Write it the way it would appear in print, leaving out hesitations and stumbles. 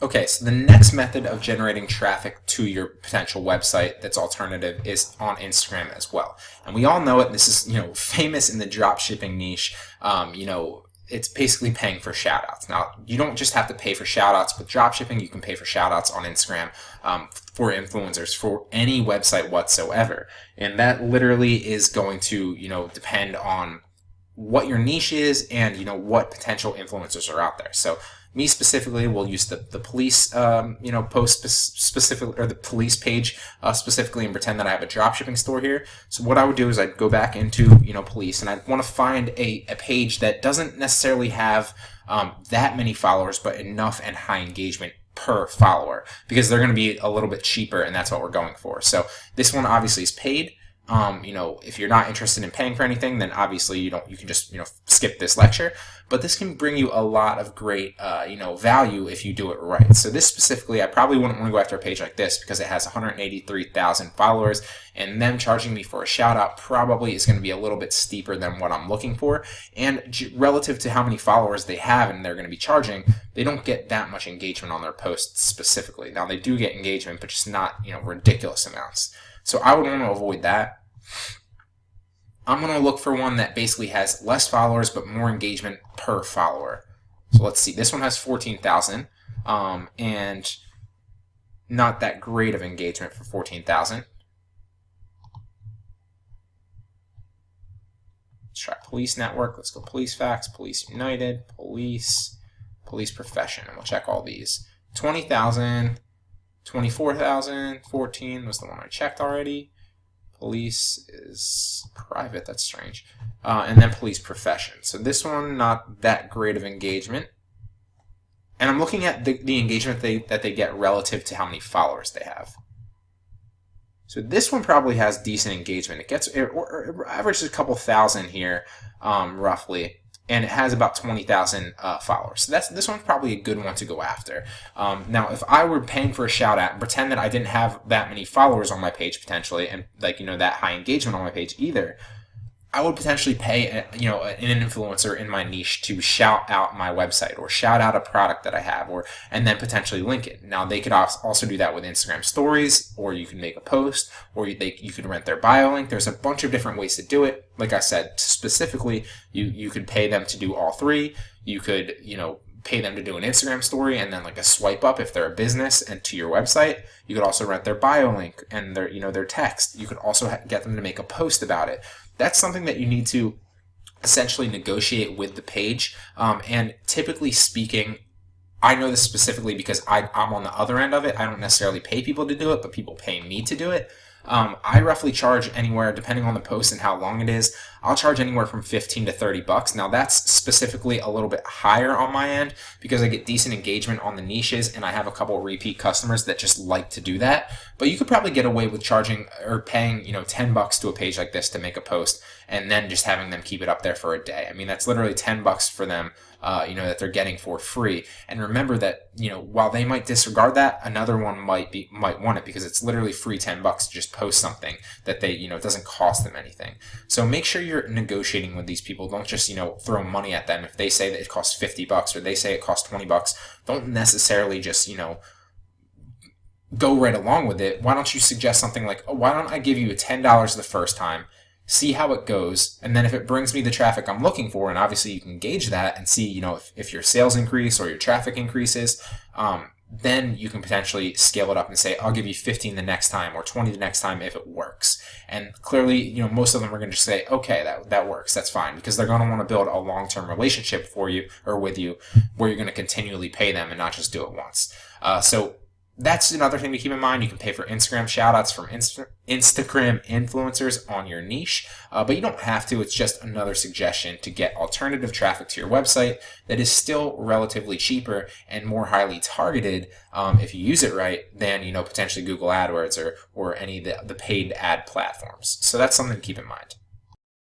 Okay, so the next method of generating traffic to your potential website that's alternative is on Instagram as well. And we all know it. This is, famous in the drop shipping niche. It's basically paying for shoutouts. Now, you don't just have to pay for shoutouts with drop shipping. You can pay for shoutouts on Instagram for influencers for any website whatsoever. And that literally is going to, depend on what your niche is and what potential influencers are out there. So me specifically will use the police post specifically, or the police page specifically, and pretend that I have a dropshipping store here. So what I would do is I'd go back into police, and I'd want to find a page that doesn't necessarily have that many followers, but enough and high engagement per follower, because they're going to be a little bit cheaper, and that's what we're going for. So this one obviously is paid. If you're not interested in paying for anything, then obviously you can just, skip this lecture, but this can bring you a lot of great, value if you do it right. So this specifically, I probably wouldn't want to go after a page like this because it has 183,000 followers, and them charging me for a shout out probably is going to be a little bit steeper than what I'm looking for. And relative to how many followers they have and they're going to be charging, they don't get that much engagement on their posts specifically. Now they do get engagement, but just not, ridiculous amounts. So I would want to avoid that. I'm going to look for one that basically has less followers but more engagement per follower. So let's see. This one has 14,000 and not that great of engagement for 14,000. Let's try Police Network. Let's go Police Facts, Police United, Police Profession, and we'll check all these. 20,000. 24,000, 14 was the one I checked already. Police is private, that's strange. And then Police Profession. So this one, not that great of engagement. And I'm looking at the engagement that they get relative to how many followers they have. So this one probably has decent engagement. It averages a couple thousand here, roughly. And it has about 20,000 followers. So this one's probably a good one to go after. Now, if I were paying for a shout out and pretend that I didn't have that many followers on my page potentially, and that high engagement on my page either, I would potentially pay an influencer in my niche to shout out my website or shout out a product that I have, and then potentially link it. Now they could also do that with Instagram stories, or you can make a post, or you could rent their bio link. There's a bunch of different ways to do it. Like I said, specifically, you could pay them to do all three. You could pay them to do an Instagram story and then like a swipe up if they're a business and to your website. You could also rent their bio link and their text. You could also get them to make a post about it. That's something that you need to essentially negotiate with the page. And typically speaking, I know this specifically because I'm on the other end of it. I don't necessarily pay people to do it, but people pay me to do it. I roughly charge anywhere, depending on the post and how long it is, I'll charge anywhere from 15 to 30 bucks. Now that's specifically a little bit higher on my end because I get decent engagement on the niches and I have a couple of repeat customers that just like to do that. But you could probably get away with charging or paying, 10 bucks to a page like this to make a post and then just having them keep it up there for a day. I mean, that's literally 10 bucks for them, that they're getting for free. And remember that, while they might disregard that, another one might want it because it's literally free 10 bucks to just post something that they, it doesn't cost them anything. So make sure you're negotiating with these people. Don't just, throw money at them. If they say that it costs 50 bucks or they say it costs 20 bucks, don't necessarily just, go right along with it. Why don't you suggest something like, oh, why don't I give you $10 the first time, see how it goes, and then if it brings me the traffic I'm looking for, and obviously you can gauge that and see, if your sales increase or your traffic increases, then you can potentially scale it up and say, I'll give you 15 the next time or 20 the next time if it works. And clearly, most of them are going to just say, okay, that works, that's fine, because they're going to want to build a long-term relationship for you or with you where you're going to continually pay them and not just do it once. So that's another thing to keep in mind. You can pay for Instagram shoutouts from Instagram influencers on your niche, but you don't have to. It's just another suggestion to get alternative traffic to your website that is still relatively cheaper and more highly targeted if you use it right than potentially Google AdWords or any of the paid ad platforms. So that's something to keep in mind.